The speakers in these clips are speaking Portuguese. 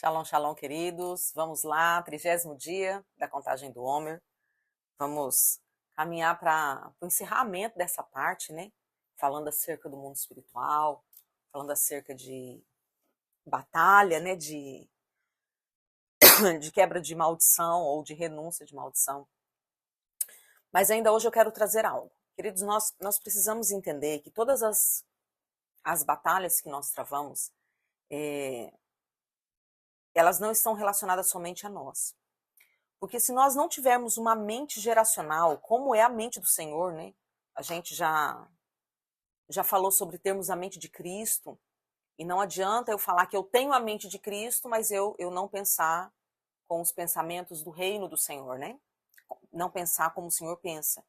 Shalom, shalom, queridos. Vamos lá, 30º dia da contagem do Homer. Vamos caminhar para o encerramento dessa parte, né? Falando acerca do mundo espiritual, falando acerca de batalha, né? De quebra de maldição ou de renúncia de maldição. Mas ainda hoje eu quero trazer algo. Queridos, nós precisamos entender que todas as batalhas que nós travamos, elas não estão relacionadas somente a nós. Porque se nós não tivermos uma mente geracional, como é a mente do Senhor, né? A gente já falou sobre termos a mente de Cristo, e não adianta eu falar que eu tenho a mente de Cristo, mas eu não pensar com os pensamentos do reino do Senhor, né? Não pensar como o Senhor pensa.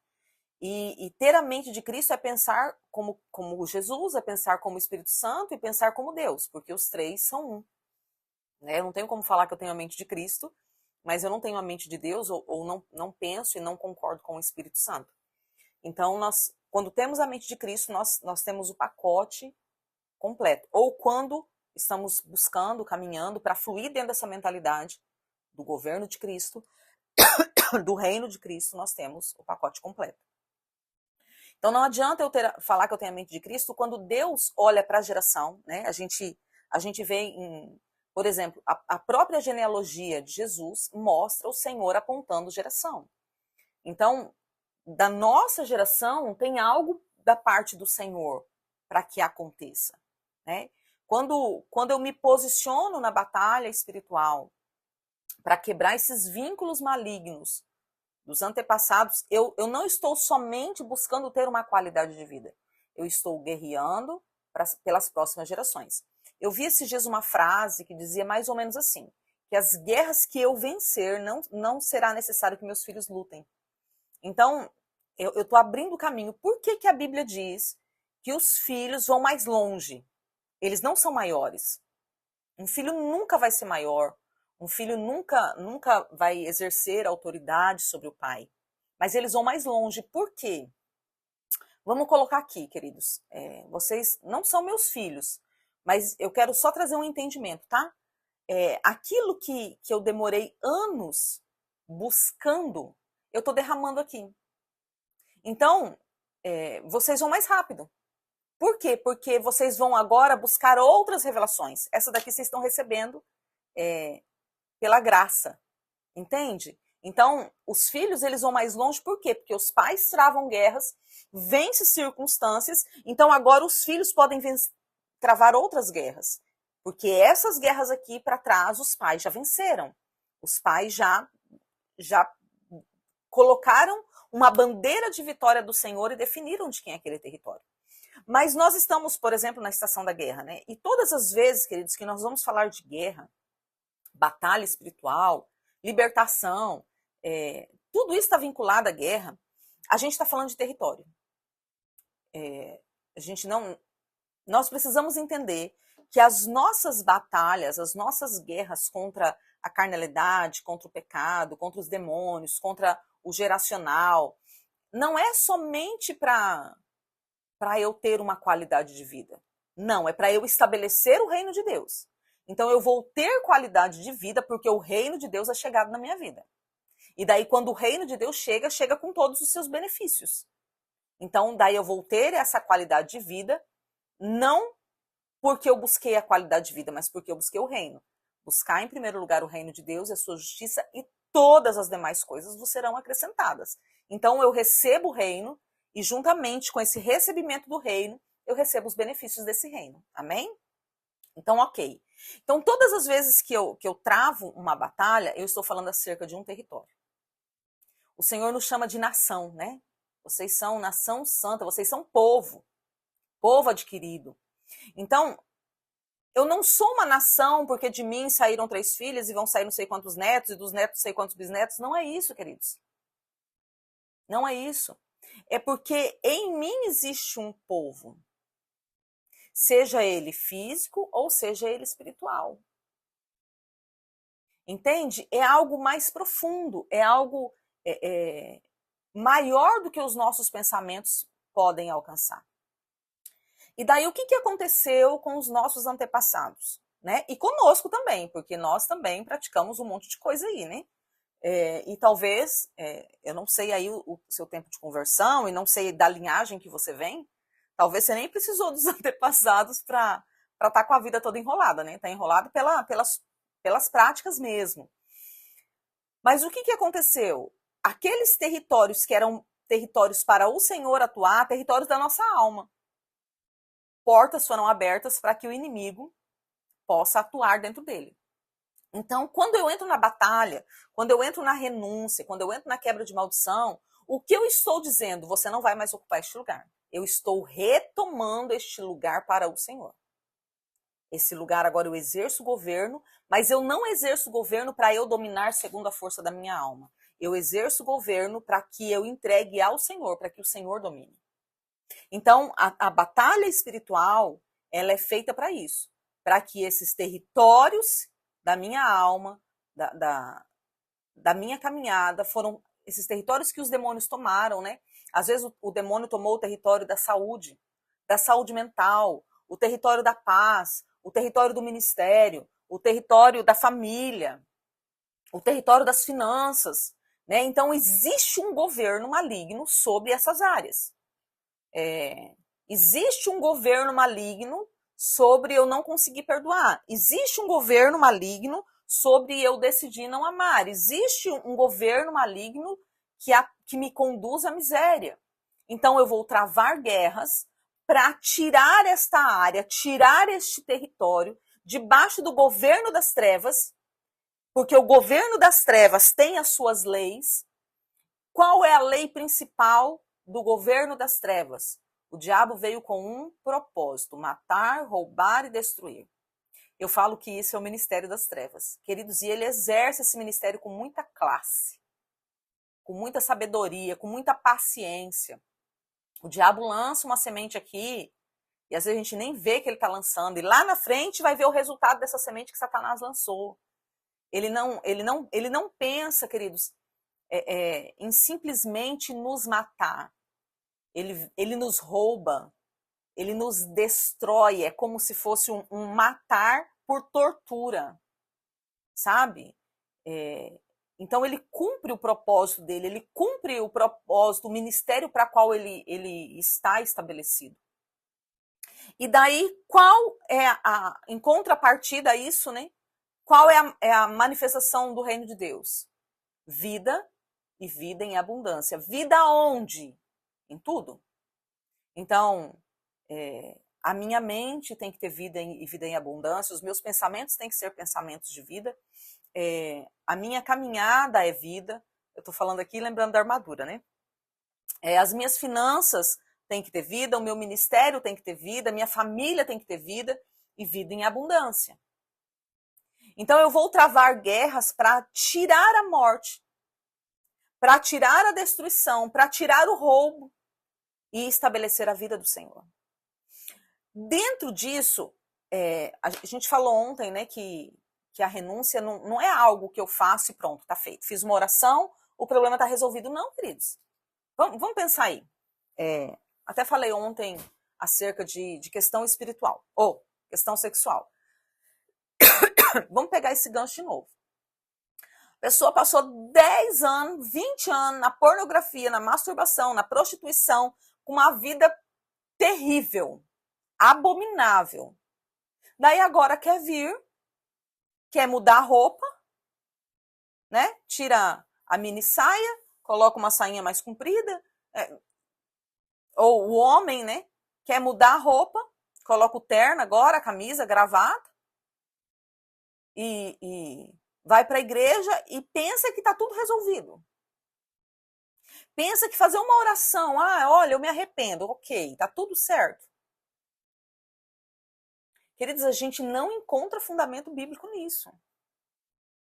E ter a mente de Cristo é pensar como Jesus, é pensar como o Espírito Santo e pensar como Deus, porque os três são um. Né? Eu não tenho como falar que eu tenho a mente de Cristo, mas eu não tenho a mente de Deus, ou não penso e não concordo com o Espírito Santo. Então, quando temos a mente de Cristo, nós temos o pacote completo. Ou quando estamos buscando, caminhando para fluir dentro dessa mentalidade do governo de Cristo, do reino de Cristo, nós temos o pacote completo. Então, não adianta eu falar que eu tenho a mente de Cristo quando Deus olha para a geração, né? A gente vê por exemplo, a própria genealogia de Jesus mostra o Senhor apontando geração. Então, da nossa geração, tem algo da parte do Senhor para que aconteça. Né? Quando eu me posiciono na batalha espiritual para quebrar esses vínculos malignos dos antepassados, eu não estou somente buscando ter uma qualidade de vida. Eu estou guerreando pelas próximas gerações. Eu vi esses dias uma frase que dizia mais ou menos assim, que as guerras que eu vencer, não será necessário que meus filhos lutem. Então, eu estou abrindo o caminho. Por que a Bíblia diz que os filhos vão mais longe? Eles não são maiores. Um filho nunca vai ser maior. Um filho nunca vai exercer autoridade sobre o pai. Mas eles vão mais longe. Por quê? Vamos colocar aqui, queridos. Vocês não são meus filhos, mas eu quero só trazer um entendimento, tá? Aquilo que eu demorei anos buscando, eu estou derramando aqui. Então, vocês vão mais rápido. Por quê? Porque vocês vão agora buscar outras revelações. Essa daqui vocês estão recebendo pela graça, entende? Então, os filhos, eles vão mais longe, por quê? Porque os pais travam guerras, vencem circunstâncias, então agora os filhos podem travar outras guerras. Porque essas guerras aqui para trás, os pais já venceram. Os pais já colocaram uma bandeira de vitória do Senhor e definiram de quem é aquele território. Mas nós estamos, por exemplo, na estação da guerra, né? E todas as vezes, queridos, que nós vamos falar de guerra, batalha espiritual, libertação, tudo isso está vinculado à guerra, a gente está falando de território. Nós precisamos entender que as nossas batalhas, as nossas guerras contra a carnalidade, contra o pecado, contra os demônios, contra o geracional, não é somente para eu ter uma qualidade de vida. Não, é para eu estabelecer o reino de Deus. Então eu vou ter qualidade de vida porque o reino de Deus é chegado na minha vida. E daí quando o reino de Deus chega com todos os seus benefícios. Então daí eu vou ter essa qualidade de vida, não porque eu busquei a qualidade de vida, mas porque eu busquei o reino. Buscar em primeiro lugar o reino de Deus e a sua justiça, e todas as demais coisas vos serão acrescentadas. Então eu recebo o reino, e juntamente com esse recebimento do reino, eu recebo os benefícios desse reino. Amém? Então, ok. Então, todas as vezes que eu travo uma batalha, eu estou falando acerca de um território. O Senhor nos chama de nação, né? Vocês são nação santa, vocês são povo adquirido. Então, eu não sou uma nação porque de mim saíram 3 filhas e vão sair não sei quantos netos, e dos netos não sei quantos bisnetos. Não é isso, queridos. Não é isso. É porque em mim existe um povo. Seja ele físico ou seja ele espiritual. Entende? É algo mais profundo, é algo maior do que os nossos pensamentos podem alcançar. E daí o que aconteceu com os nossos antepassados? né? E conosco também, porque nós também praticamos um monte de coisa aí, né? E talvez, eu não sei aí o seu tempo de conversão e não sei da linhagem que você vem, talvez você nem precisou dos antepassados para estar com a vida toda enrolada, né? Tá enrolado pelas práticas mesmo. Mas o que aconteceu? Aqueles territórios que eram territórios para o Senhor atuar, territórios da nossa alma. Portas foram abertas para que o inimigo possa atuar dentro dele. Então, quando eu entro na batalha, quando eu entro na renúncia, quando eu entro na quebra de maldição, o que eu estou dizendo? Você não vai mais ocupar este lugar. Eu estou retomando este lugar para o Senhor. Esse lugar agora eu exerço governo, mas eu não exerço governo para eu dominar segundo a força da minha alma. Eu exerço governo para que eu entregue ao Senhor, para que o Senhor domine. Então, a batalha espiritual, ela é feita para isso, para que esses territórios da minha alma, da minha caminhada, foram esses territórios que os demônios tomaram, né? Às vezes o demônio tomou o território da saúde mental, o território da paz, o território do ministério, o território da família, o território das finanças, né? Então existe um governo maligno sobre essas áreas. Existe um governo maligno sobre eu não conseguir perdoar. Existe um governo maligno sobre eu decidir não amar. Existe um governo maligno que me conduz à miséria. Então eu vou travar guerras para tirar esta área, tirar este território debaixo do governo das trevas, porque o governo das trevas tem as suas leis. Qual é a lei principal do governo das trevas? O diabo veio com um propósito: matar, roubar e destruir. Eu falo que isso é o ministério das trevas. Queridos, e ele exerce esse ministério com muita classe, com muita sabedoria, com muita paciência. O diabo lança uma semente aqui, e às vezes a gente nem vê que ele está lançando, e lá na frente vai ver o resultado dessa semente que Satanás lançou. Ele não pensa, queridos, em simplesmente nos matar. Ele nos rouba, ele nos destrói, é como se fosse um matar por tortura, sabe? Então ele cumpre o propósito dele, ele cumpre o propósito, o ministério para qual ele está estabelecido. E daí, qual é em contrapartida a isso, né? Qual é a manifestação do reino de Deus? Vida e vida em abundância. Vida onde? Em tudo. Então, a minha mente tem que ter vida e vida em abundância, os meus pensamentos têm que ser pensamentos de vida, a minha caminhada é vida. Eu estou falando aqui lembrando da armadura, né? As minhas finanças têm que ter vida, o meu ministério tem que ter vida, a minha família tem que ter vida e vida em abundância. Então eu vou travar guerras para tirar a morte, para tirar a destruição, para tirar o roubo e estabelecer a vida do Senhor. Dentro disso, a gente falou ontem, né, que a renúncia não é algo que eu faço e pronto, tá feito. Fiz uma oração, o problema tá resolvido. Não, queridos. Vamos pensar aí. Até falei ontem acerca de questão espiritual, ou questão sexual. Vamos pegar esse gancho de novo. A pessoa passou 10 anos, 20 anos na pornografia, na masturbação, na prostituição, com uma vida terrível, abominável. Daí agora quer mudar a roupa, né? Tira a mini saia, coloca uma sainha mais comprida. Ou o homem, né? Quer mudar a roupa, coloca o terno agora, a camisa, a gravata. E vai para a igreja e pensa que está tudo resolvido. Pensa que fazer uma oração, olha, eu me arrependo, ok, está tudo certo. Queridos, a gente não encontra fundamento bíblico nisso.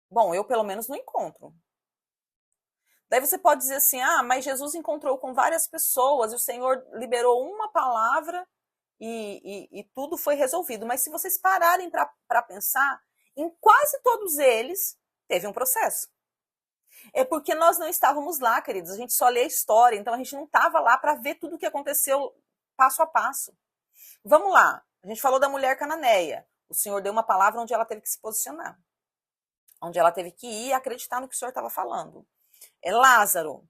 Bom, eu pelo menos não encontro. Daí você pode dizer assim, mas Jesus encontrou com várias pessoas e o Senhor liberou uma palavra e tudo foi resolvido. Mas se vocês pararem para pensar, em quase todos eles teve um processo. É porque nós não estávamos lá, queridos, a gente só lê a história, então a gente não estava lá para ver tudo o que aconteceu passo a passo. Vamos lá, a gente falou da mulher cananeia. O Senhor deu uma palavra onde ela teve que se posicionar, onde ela teve que ir e acreditar no que o Senhor estava falando. Lázaro,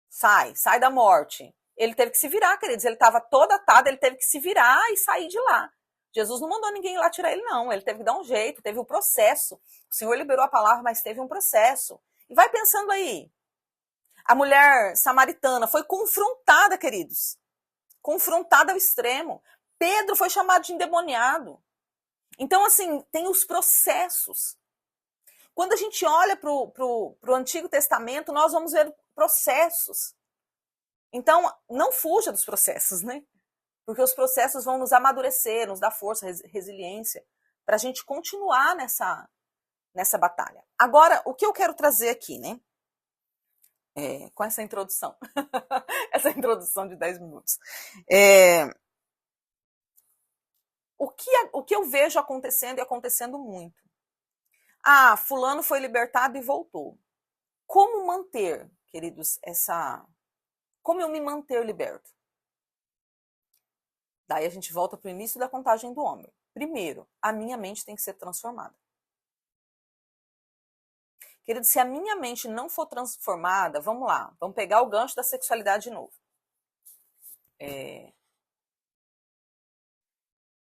sai da morte. Ele teve que se virar, queridos. Ele estava todo atado, ele teve que se virar e sair de lá. Jesus não mandou ninguém ir lá tirar ele, não. Ele teve que dar um jeito, teve um processo. O Senhor liberou a palavra, mas teve um processo. E vai pensando aí. A mulher samaritana foi confrontada, queridos. Confrontada ao extremo. Pedro foi chamado de endemoniado. Então, assim, tem os processos. Quando a gente olha para o Antigo Testamento, nós vamos ver processos. Então, não fuja dos processos, né? Porque os processos vão nos amadurecer, nos dar força, resiliência, para a gente continuar nessa batalha. Agora, o que eu quero trazer aqui, né? Com essa introdução. Essa introdução de 10 minutos. O que eu vejo acontecendo e acontecendo muito. Fulano foi libertado e voltou. Como manter, queridos, como eu me manter liberto? Daí a gente volta para o início da contagem do homem. Primeiro, a minha mente tem que ser transformada. Querido, se a minha mente não for transformada, vamos lá, vamos pegar o gancho da sexualidade de novo.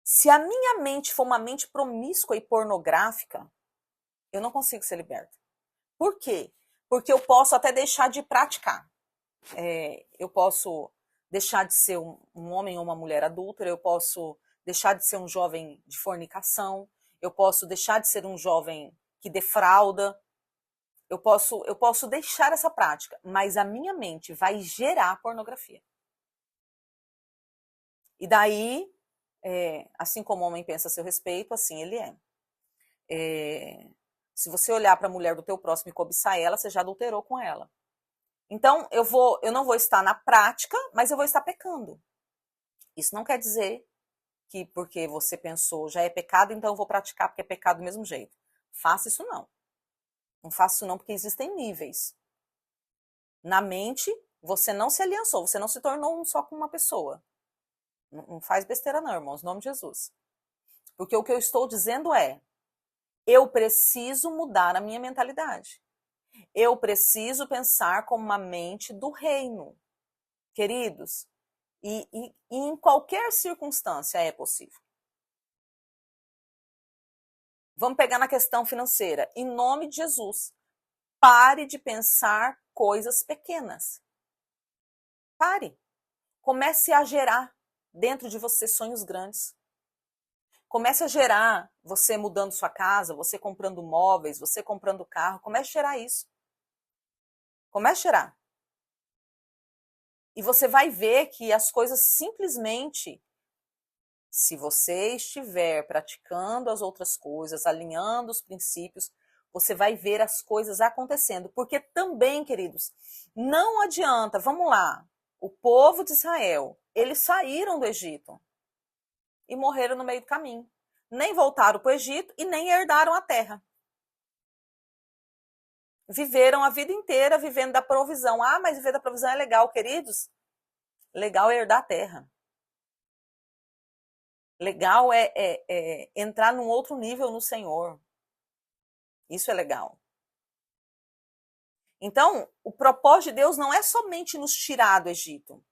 Se a minha mente for uma mente promíscua e pornográfica, eu não consigo ser liberta. Por quê? Porque eu posso até deixar de praticar. Eu posso deixar de ser um homem ou uma mulher adúltera, eu posso deixar de ser um jovem de fornicação, eu posso deixar de ser um jovem que defrauda, eu posso deixar essa prática, mas a minha mente vai gerar pornografia. E daí, assim como o homem pensa a seu respeito, assim ele é. Se você olhar para a mulher do teu próximo e cobiçar ela, você já adulterou com ela. Então, eu não vou estar na prática, mas eu vou estar pecando. Isso não quer dizer que porque você pensou já é pecado, então eu vou praticar porque é pecado do mesmo jeito. Faça isso não. Não faça isso não, porque existem níveis. Na mente, você não se aliançou, você não se tornou um só com uma pessoa. Não faz besteira não, irmãos, em nome de Jesus. Porque o que eu estou dizendo eu preciso mudar a minha mentalidade. Eu preciso pensar como uma mente do reino. Queridos, e em qualquer circunstância é possível. Vamos pegar na questão financeira. Em nome de Jesus, pare de pensar coisas pequenas. Pare. Comece a gerar dentro de você sonhos grandes. Comece a gerar você mudando sua casa, você comprando móveis, você comprando carro. Comece a gerar isso. Comece a gerar. E você vai ver que as coisas simplesmente, se você estiver praticando as outras coisas, alinhando os princípios, você vai ver as coisas acontecendo. Porque também, queridos, não adianta, vamos lá, o povo de Israel, eles saíram do Egito e morreram no meio do caminho. Nem voltaram para o Egito e nem herdaram a terra. Viveram a vida inteira vivendo da provisão. Mas viver da provisão é legal, queridos. Legal é herdar a terra. Legal é entrar num outro nível no Senhor. Isso é legal. Então, o propósito de Deus não é somente nos tirar do Egito.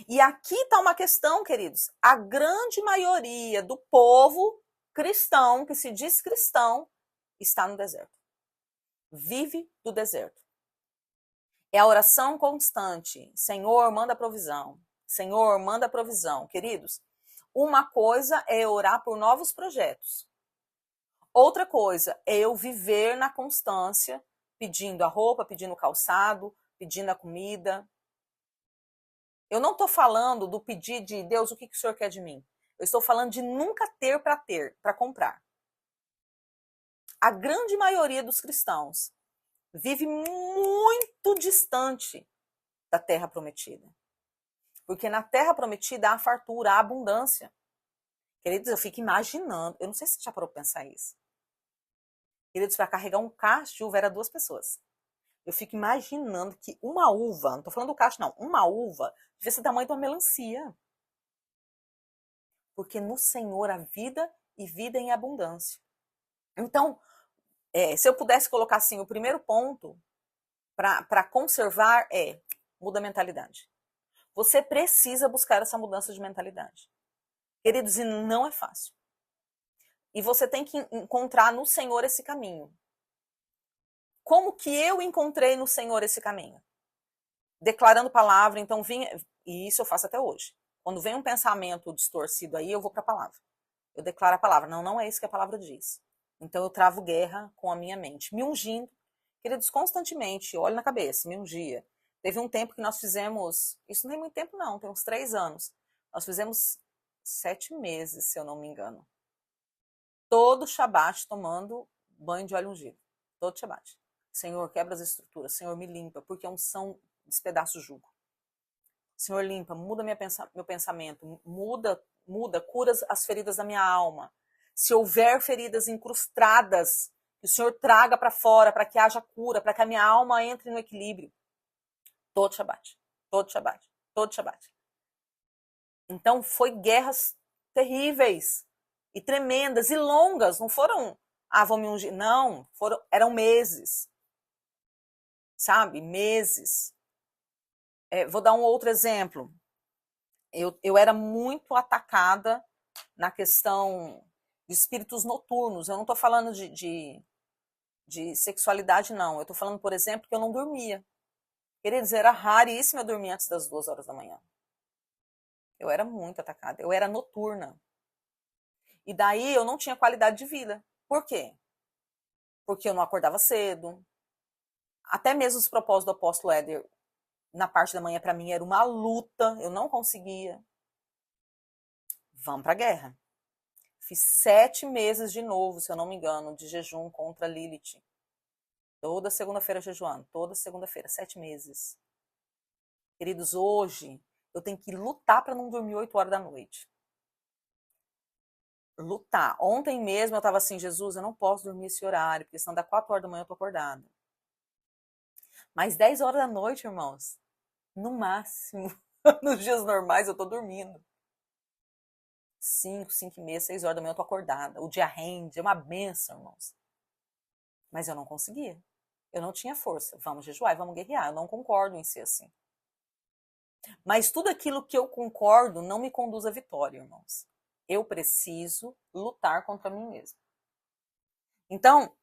E aqui está uma questão, queridos. A grande maioria do povo cristão, que se diz cristão, está no deserto. Vive do deserto. É a oração constante. Senhor, manda provisão. Senhor, manda provisão. Queridos, uma coisa é orar por novos projetos. Outra coisa é eu viver na constância, pedindo a roupa, pedindo o calçado, pedindo a comida. Eu não estou falando do pedir de Deus, o que o Senhor quer de mim? Eu estou falando de nunca ter, para comprar. A grande maioria dos cristãos vive muito distante da terra prometida. Porque na terra prometida há fartura, há abundância. Queridos, eu fico imaginando, eu não sei se você já parou para pensar isso. Queridos, para carregar um cacho de uva era 2 pessoas. Eu fico imaginando que uma uva, não estou falando do cacho não, uma uva devia ser do tamanho de uma melancia. Porque no Senhor há vida e vida em abundância. Então, se eu pudesse colocar assim, o primeiro ponto para conservar muda a mentalidade. Você precisa buscar essa mudança de mentalidade. Queridos, e não é fácil. E você tem que encontrar no Senhor esse caminho. Como que eu encontrei no Senhor esse caminho? Declarando palavra, então vinha, e isso eu faço até hoje. Quando vem um pensamento distorcido aí, eu vou para a palavra. Eu declaro a palavra. Não, não é isso que a palavra diz. Então eu travo guerra com a minha mente. Me ungindo, queridos, constantemente, olho na cabeça, me ungia. Teve um tempo que nós fizemos, isso não é muito tempo não, tem uns 3 anos. Nós fizemos 7 meses, se eu não me engano. Todo Shabat tomando banho de óleo ungido. Todo Shabat. Senhor, quebra as estruturas. Senhor, me limpa, porque a unção despedaça o jugo. Senhor, limpa, muda meu pensamento, muda, cura as feridas da minha alma. Se houver feridas incrustadas, que o Senhor traga para fora, para que haja cura, para que a minha alma entre no equilíbrio. Todo Shabat, todo Shabat, todo Shabat. Então, foi guerras terríveis e tremendas e longas, não foram, vou me ungir, não, eram meses, sabe, meses. Vou dar um outro exemplo. Eu era muito atacada na questão de espíritos noturnos. Eu não estou falando de sexualidade, não. Eu estou falando, por exemplo, que eu não dormia. Queridos, era raríssimo eu dormir antes das 2 horas da manhã. Eu era muito atacada. Eu era noturna. E daí eu não tinha qualidade de vida. Por quê? Porque eu não acordava cedo. Até mesmo os propósitos do apóstolo Éder na parte da manhã, para mim, era uma luta, eu não conseguia. Vamos para a guerra. Fiz 7 meses de novo, se eu não me engano, de jejum contra Lilith. Toda segunda-feira jejuando, toda segunda-feira, 7 meses. Queridos, hoje eu tenho que lutar para não dormir 8 horas da noite. Lutar. Ontem mesmo eu estava assim, Jesus, eu não posso dormir esse horário, porque senão dá 4 horas da manhã eu tô acordada. Mas 10 horas da noite, irmãos, no máximo, nos dias normais eu tô dormindo. 5, 5 e meia, 6 horas da manhã eu tô acordada. O dia rende, é uma benção, irmãos. Mas eu não conseguia. Eu não tinha força. Vamos jejuar, vamos guerrear. Eu não concordo em ser assim. Mas tudo aquilo que eu concordo não me conduz à vitória, irmãos. Eu preciso lutar contra mim mesmo. Então,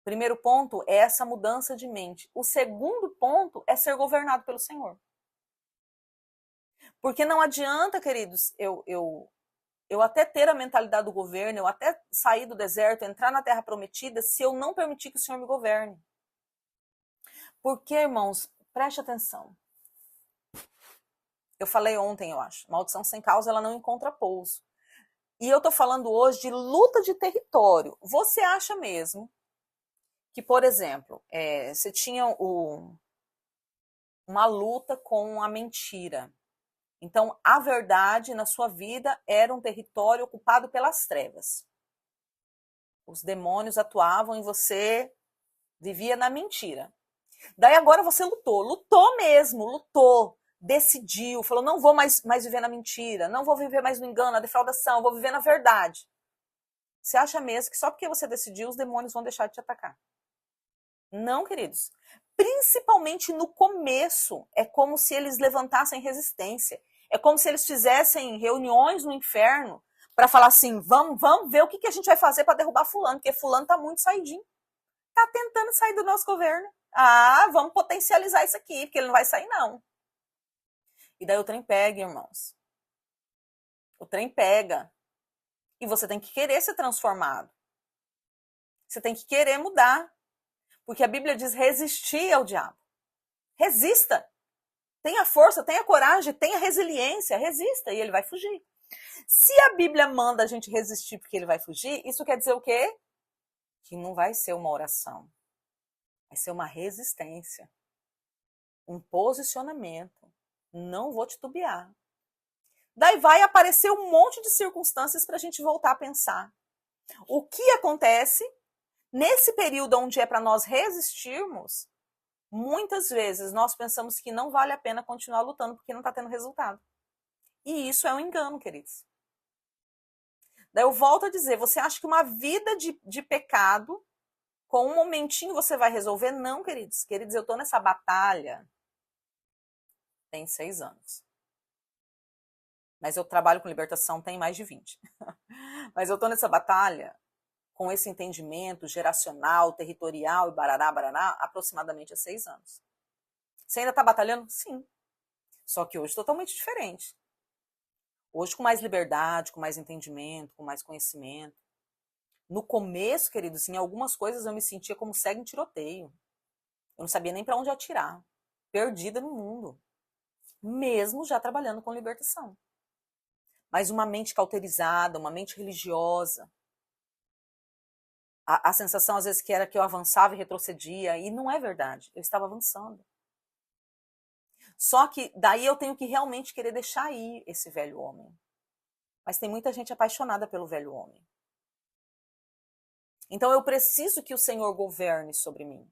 primeiro ponto é essa mudança de mente. O segundo ponto é ser governado pelo Senhor. Porque não adianta, queridos, eu até ter a mentalidade do governo, eu até sair do deserto, entrar na terra prometida, se eu não permitir que o Senhor me governe. Porque, irmãos, preste atenção. Eu falei ontem, eu acho, maldição sem causa, ela não encontra pouso. E eu tô falando hoje de luta de território. Você acha mesmo que, por exemplo, você tinha uma luta com a mentira. Então, a verdade na sua vida era um território ocupado pelas trevas. Os demônios atuavam e você vivia na mentira. Daí agora você lutou mesmo, lutou, decidiu, falou, não vou mais viver na mentira, não vou viver mais no engano, na defraudação, vou viver na verdade. Você acha mesmo que só porque você decidiu, os demônios vão deixar de te atacar? Não, queridos. Principalmente no começo, é como se eles levantassem resistência. É como se eles fizessem reuniões no inferno para falar assim, vamos ver o que a gente vai fazer para derrubar fulano, porque fulano tá muito saidinho. Tá tentando sair do nosso governo. Vamos potencializar isso aqui, porque ele não vai sair, não. E daí o trem pega, irmãos. O trem pega. E você tem que querer ser transformado. Você tem que querer mudar. Porque a Bíblia diz resistir ao diabo. Resista. Tenha força, tenha coragem, tenha resiliência. Resista e ele vai fugir. Se a Bíblia manda a gente resistir porque ele vai fugir, isso quer dizer o quê? Que não vai ser uma oração. Vai ser uma resistência. Um posicionamento. Não vou titubear. Daí vai aparecer um monte de circunstâncias para a gente voltar a pensar. O que acontece nesse período onde é para nós resistirmos? Muitas vezes nós pensamos que não vale a pena continuar lutando porque não está tendo resultado. E isso é um engano, queridos. Daí eu volto a dizer, você acha que uma vida de pecado, com um momentinho você vai resolver? Não, queridos. Queridos, eu tô nessa batalha tem 6 anos. Mas eu trabalho com libertação tem mais de 20. Mas eu tô nessa batalha com esse entendimento geracional, territorial e barará, barará, aproximadamente há 6 anos. Você ainda tá batalhando? Sim. Só que hoje totalmente diferente. Hoje com mais liberdade, com mais entendimento, com mais conhecimento. No começo, queridos, em algumas coisas eu me sentia como cega em tiroteio. Eu não sabia nem para onde atirar. Perdida no mundo. Mesmo já trabalhando com libertação. Mas uma mente cauterizada, uma mente religiosa. A sensação às vezes que era que eu avançava e retrocedia, e não é verdade. Eu estava avançando. Só que daí eu tenho que realmente querer deixar ir esse velho homem. Mas tem muita gente apaixonada pelo velho homem. Então eu preciso que o Senhor governe sobre mim.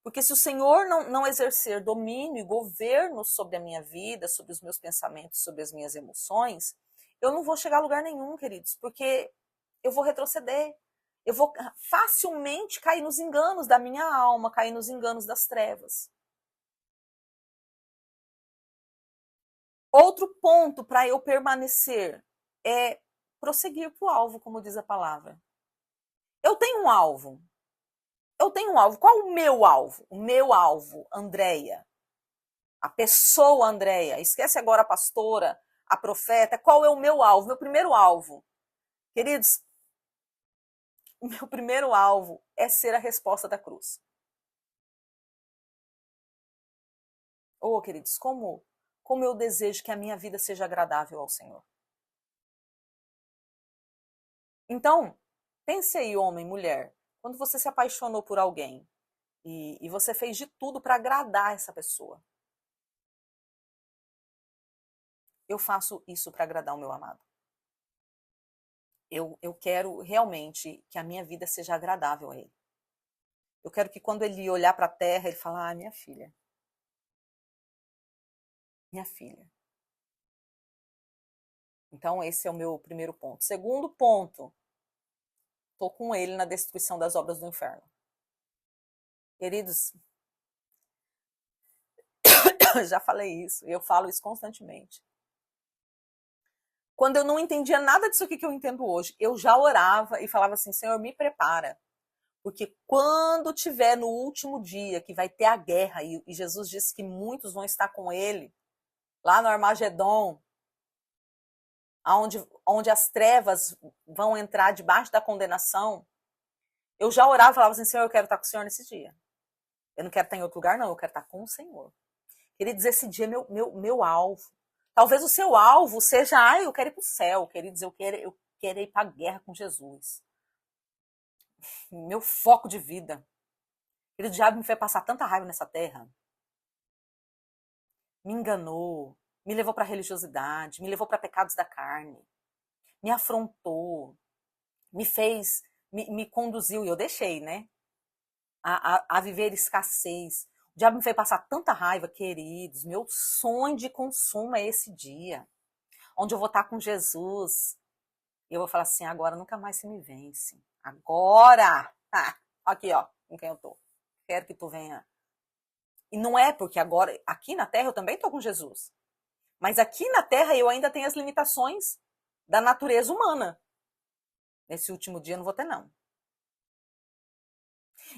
Porque se o Senhor não exercer domínio e governo sobre a minha vida, sobre os meus pensamentos, sobre as minhas emoções, eu não vou chegar a lugar nenhum, queridos, porque eu vou retroceder. Eu vou facilmente cair nos enganos da minha alma, cair nos enganos das trevas. Outro ponto para eu permanecer é prosseguir para o alvo, como diz a palavra. Eu tenho um alvo. Eu tenho um alvo. Qual o meu alvo? O meu alvo, Andréia. A pessoa Andréia. Esquece agora a pastora, a profeta. Qual é o meu alvo? Meu primeiro alvo. Queridos, o meu primeiro alvo é ser a resposta da cruz. Oh, queridos, como eu desejo que a minha vida seja agradável ao Senhor. Então, pense aí, homem, mulher, quando você se apaixonou por alguém e você fez de tudo para agradar essa pessoa. Eu faço isso para agradar o meu amado. Eu quero realmente que a minha vida seja agradável a ele. Eu quero que quando ele olhar para a terra, ele fale, minha filha. Minha filha. Então, esse é o meu primeiro ponto. Segundo ponto, estou com ele na destruição das obras do inferno. Queridos, já falei isso, e eu falo isso constantemente. Quando eu não entendia nada disso aqui que eu entendo hoje, eu já orava e falava assim, Senhor, me prepara. Porque quando tiver no último dia, que vai ter a guerra, e Jesus disse que muitos vão estar com ele, lá no Armagedon, onde as trevas vão entrar debaixo da condenação, eu já orava e falava assim, Senhor, eu quero estar com o Senhor nesse dia. Eu não quero estar em outro lugar, não, eu quero estar com o Senhor. Queridos, esse dia é meu alvo. Talvez o seu alvo seja, eu quero ir para o céu, queridos, eu quero ir para a guerra com Jesus. Meu foco de vida. Querido, o diabo me fez passar tanta raiva nessa terra. Me enganou, me levou para a religiosidade, me levou para pecados da carne, me afrontou, me fez, me conduziu, e eu deixei, né? A viver escassez. O diabo me fez passar tanta raiva, queridos. Meu sonho de consumo é esse dia, onde eu vou estar com Jesus. E eu vou falar assim, agora nunca mais se me vence. Agora! Aqui, ó, com quem eu tô. Quero que tu venha. E não é porque agora, aqui na Terra eu também tô com Jesus. Mas aqui na Terra eu ainda tenho as limitações da natureza humana. Nesse último dia eu não vou ter, não.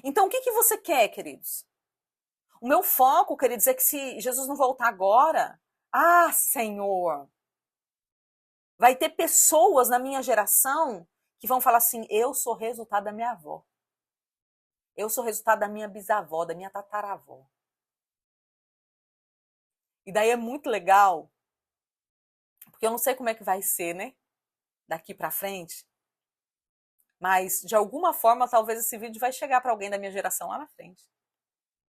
Então, o que você quer, queridos? O meu foco, queridos, é que se Jesus não voltar agora, Senhor, vai ter pessoas na minha geração que vão falar assim, eu sou resultado da minha avó. Eu sou resultado da minha bisavó, da minha tataravó. E daí é muito legal, porque eu não sei como é que vai ser, né? Daqui pra frente. Mas, de alguma forma, talvez esse vídeo vai chegar para alguém da minha geração lá na frente.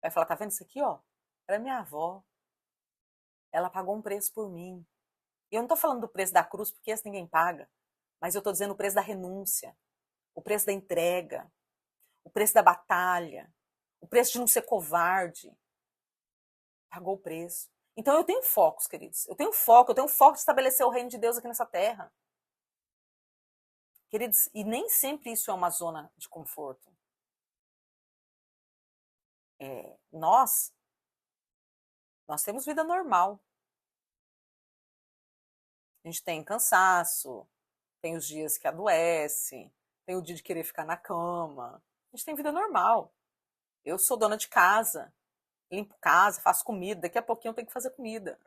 Vai falar, tá vendo isso aqui, ó? Era minha avó. Ela pagou um preço por mim. E eu não tô falando do preço da cruz, porque esse ninguém paga. Mas eu tô dizendo o preço da renúncia, o preço da entrega, o preço da batalha, o preço de não ser covarde. Pagou o preço. Então eu tenho focos, queridos. Eu tenho foco de estabelecer o reino de Deus aqui nessa terra. Queridos, e nem sempre isso é uma zona de conforto. Nós temos vida normal. A gente tem cansaço, tem os dias que adoece, tem o dia de querer ficar na cama. A gente tem vida normal. Eu sou dona de casa, limpo casa, faço comida. Daqui a pouquinho eu tenho que fazer comida.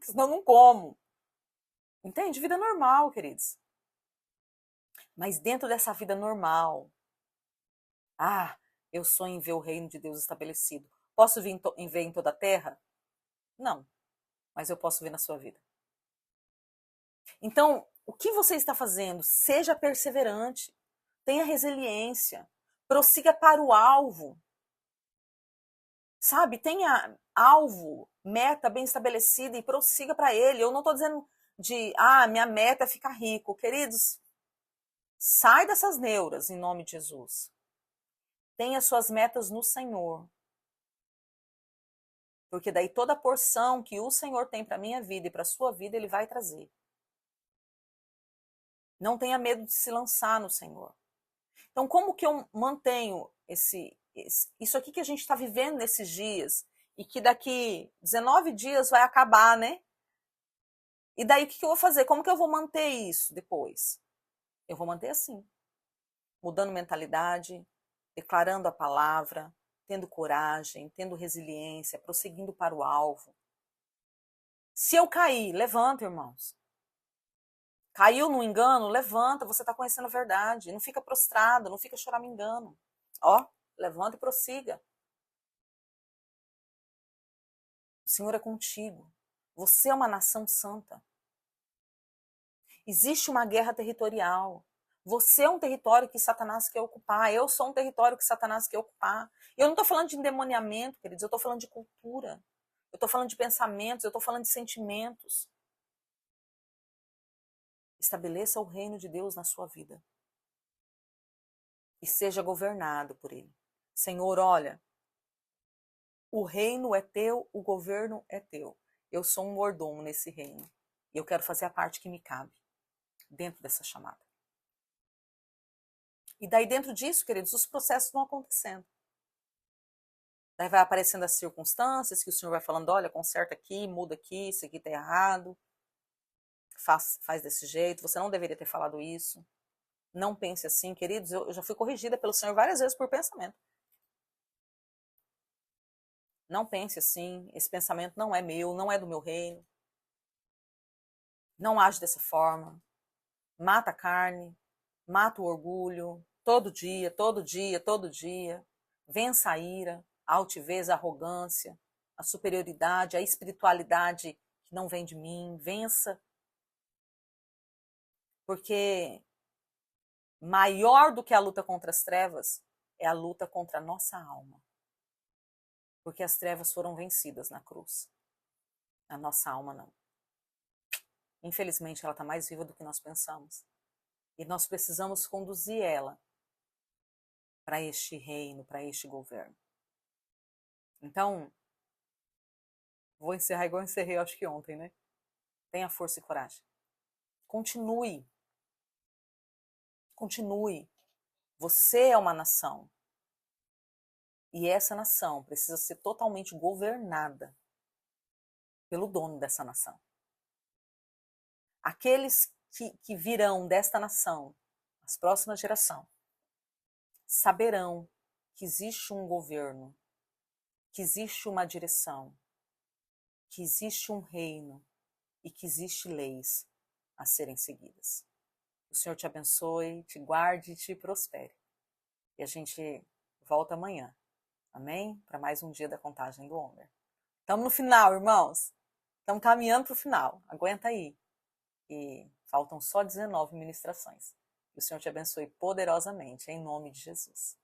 Senão eu não como. Entende? Vida normal, queridos. Mas dentro dessa vida normal, eu sonho em ver o reino de Deus estabelecido. Posso ver em toda a terra? Não. Mas eu posso ver na sua vida. Então, o que você está fazendo? Seja perseverante. Tenha resiliência. Prossiga para o alvo. Sabe? Tenha alvo, meta bem estabelecida e prossiga para ele. Eu não estou dizendo minha meta é ficar rico. Queridos, sai dessas neuras em nome de Jesus. Tenha suas metas no Senhor. Porque daí toda a porção que o Senhor tem para a minha vida e para a sua vida, Ele vai trazer. Não tenha medo de se lançar no Senhor. Então, como que eu mantenho isso aqui que a gente está vivendo nesses dias e que daqui 19 dias vai acabar, né? E daí o que eu vou fazer? Como que eu vou manter isso depois? Eu vou manter assim, mudando mentalidade, declarando a palavra, tendo coragem, tendo resiliência, prosseguindo para o alvo. Se eu cair, levanta, irmãos. Caiu no engano, levanta, você está conhecendo a verdade. Não fica prostrado, não fica choramingando. Levanta e prossiga. O Senhor é contigo. Você é uma nação santa. Existe uma guerra territorial. Você é um território que Satanás quer ocupar. Eu sou um território que Satanás quer ocupar. Eu não estou falando de endemoniamento, queridos. Eu estou falando de cultura. Eu estou falando de pensamentos. Eu estou falando de sentimentos. Estabeleça o reino de Deus na sua vida. E seja governado por ele. Senhor, olha, o reino é teu, o governo é teu. Eu sou um mordomo nesse reino. E eu quero fazer a parte que me cabe dentro dessa chamada. E daí dentro disso, queridos, os processos vão acontecendo. Daí vai aparecendo as circunstâncias que o Senhor vai falando, olha, conserta aqui, muda aqui, isso aqui tá errado. Faz desse jeito, você não deveria ter falado isso. Não pense assim, queridos, eu já fui corrigida pelo Senhor várias vezes por pensamento. Não pense assim, esse pensamento não é meu, não é do meu reino. Não age dessa forma. Mata a carne, mata o orgulho, todo dia, todo dia, todo dia. Vença a ira, a altivez, a arrogância, a superioridade, a espiritualidade que não vem de mim. Vença. Porque maior do que a luta contra as trevas é a luta contra a nossa alma. Porque as trevas foram vencidas na cruz. A nossa alma não. Infelizmente, ela está mais viva do que nós pensamos. E nós precisamos conduzir ela para este reino, para este governo. Então, vou encerrar igual eu encerrei, acho que ontem, né? Tenha força e coragem. Continue. Continue. Você é uma nação. E essa nação precisa ser totalmente governada pelo dono dessa nação. Aqueles que virão desta nação, as próximas gerações, saberão que existe um governo, que existe uma direção, que existe um reino e que existe leis a serem seguidas. O Senhor te abençoe, te guarde e te prospere. E a gente volta amanhã, amém? Para mais um dia da contagem do Homer. Estamos no final, irmãos. Estamos caminhando para o final. Aguenta aí. E faltam só 19 ministrações. Que o Senhor te abençoe poderosamente, em nome de Jesus.